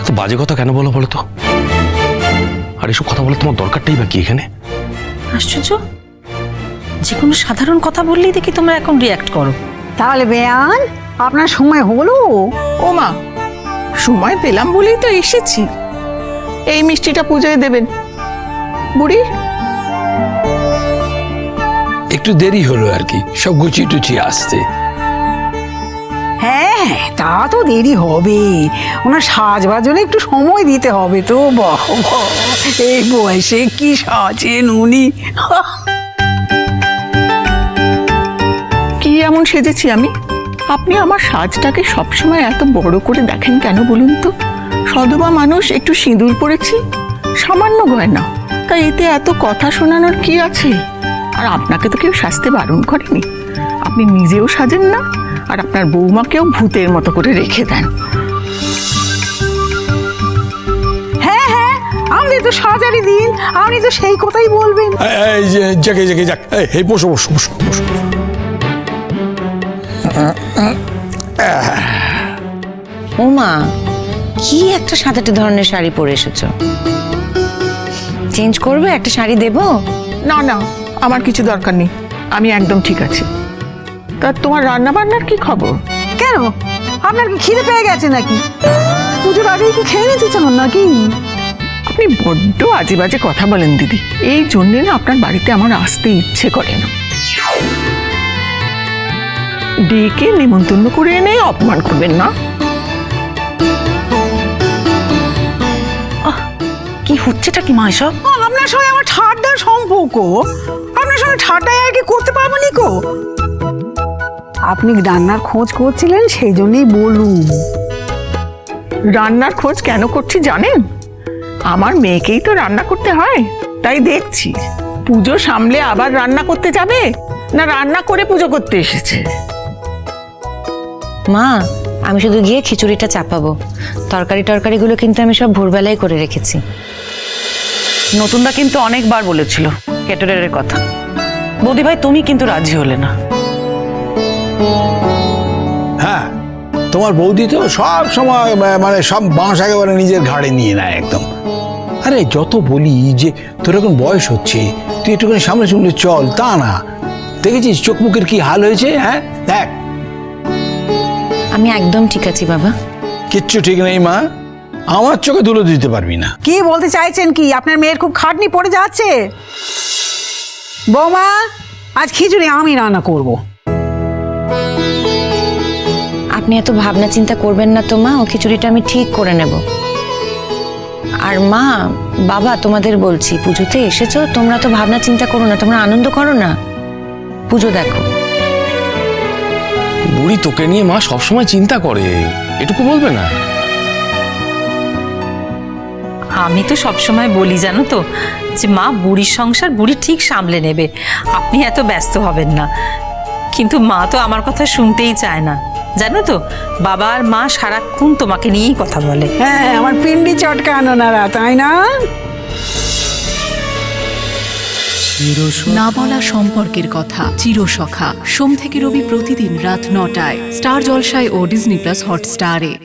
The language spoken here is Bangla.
তো বাজে কথা কেন বলো বলো তো? আর এসব কথা বলে তোমার দরকারটাই বা কি এখানে? আশ্চর্য, যে কোনো সাধারণ কথা বললেই দেখি তোমরা এখন রিয়াক্ট করো। তাহলে বেয়ান আপনার সময় হলো? ও মা, সময় পেলাম বলেই তো এসেছি। এই মিষ্টিটা পূজায় দেবেন। বুড়ি, একটু দেরি হলো আর কি, সব গুছিয়ে টুচিয়ে আসতে। হ্যাঁ তা তো দেরি হবে, ওনার সাজবার জন্য একটু সময় দিতে হবে তো। বাবা, এই বয়সে কি সাজেন উনি! কি এমন সেজেছি আমি? আপনি আমার সাজটাকে সবসময় এত বড় করে দেখেন কেন বলুন তো? সধবা মানুষ, একটু সিঁদুর পরেছি, সামান্য গয়না, তাই এতে এত কথা শোনানোর কি আছে? আর আপনাকে তো কেউ সাজতে বারণ করেনি। আপনি নিজেও সাজেন না, আর আপনার বৌমাকেও ভূতের মতো করে রেখে দেন। হ্যাঁ হ্যাঁ, আপনি তো সাজারই দিন, আপনি তো সেই কথাই বলবেন। এই যে যাকে যাকে যাক, এই বসো বসো বসো বসো। ওমা, কি একটা সাদাটে ধরনের শাড়ি পরে এসেছো, চেঞ্জ করবে? একটা শাড়ি দেবো? না না, আমার কিছু দরকার নেই, আমি একদম ঠিক আছি। তা তোমার রান্না বান্নার কি খবর? কেন, আপনার কি খিদে পেয়ে গেছে নাকি? পুজোর আগেই কি খেয়ে নিতেছেন নাকি? আপনি বড্ড আজে বাজে কথা বলেন দিদি, এই জন্যে না আপনার বাড়িতে আমার আসতে ইচ্ছে করে না। ডেকে নিমন্ত্রণ করে এনে অপমান করবেন না। কি হচ্ছেটা কি মা এসব? আপনার সঙ্গে আমার ঠাড্ডার সম্পর্ক, আপনার সঙ্গে ঠাড্ডায় আর কি করতে পারবো নি কো? আপনি রান্নার খোঁজ করছিলেন সেই জন্যই বলুন। রান্নার খোঁজ কেন করছি জানেন? আমার মেয়েকেই তো রান্না করতে হয়, তাই দেখছি পুজো সামলে আবার রান্না করতে যাবে, না রান্না করে পুজো করতে এসেছে। মা, আমি শুধু গিয়ে খিচুড়িটা চাপাবো, তরকারিগুলো কিন্তু আমি সব ভোরবেলায় করে রেখেছি। নতুনদা কিন্তু অনেকবার বলেছিল ক্যাটারারের কথা, বৌদি ভাই তুমি কিন্তু রাজি হলে না। হ্যাঁ, তোমার বৌদি তো সব সময় মানে সব বাঁশ একেবারে নিজের ঘাড়ে নিয়ে নেয় একদম। আরে যত বলি যে তোর এখন বয়স হচ্ছে, তুই একটুখানি সামনে সামনে চল, তা না। দেখেছিস চোখ মুখের কি হাল হয়েছে? হ্যাঁ দেখ। আমি একদম ঠিক আছি বাবা। কিচ্ছু ঠিক নেই মা, আমার চোখে ধুলো দিতে পারবি না। কি বলতে চাইছেন কি? আপনার মেয়ের খুব খাটনি পড়ে যাচ্ছে। বৌমা, আজ খিচুড়ি আমি রান্না করব। আপনি এত ভাবনা চিন্তা করবেন না তো মা, ও খিচুড়িটা আমি ঠিক করে নেব। আর মা, বাবা, তোমাদের বলছি, পুজোতে এসেছো, তোমরা তো ভাবনা চিন্তা করো না, তোমরা আনন্দ করো না, পুজো দেখো। বুড়ি তোকে নিয়ে মা সবসময় চিন্তা করে, এটুকু বলবে না? আমি তো সবসময় বলি জানো তো, যে মা বুড়ির সংসার বুড়ি ঠিক সামলে নেবে, আপনি এত ব্যস্ত হবেন না। কিন্তু মা তো আমার কথা শুনতেই চায় না, জানো তো, বাবা আর মা সারাক্ষণ তোমাকে নিয়েই কথা বলে। হ্যাঁ, আমার পিন্ডি চটকানো নারা, তাই না? না বলা সম্পর্কের কথা, চিরসখা, সোম থেকে রবি প্রতিদিন রাত ৯টায় স্টার জলসায় ও ডিজনি প্লাস হটস্টারে।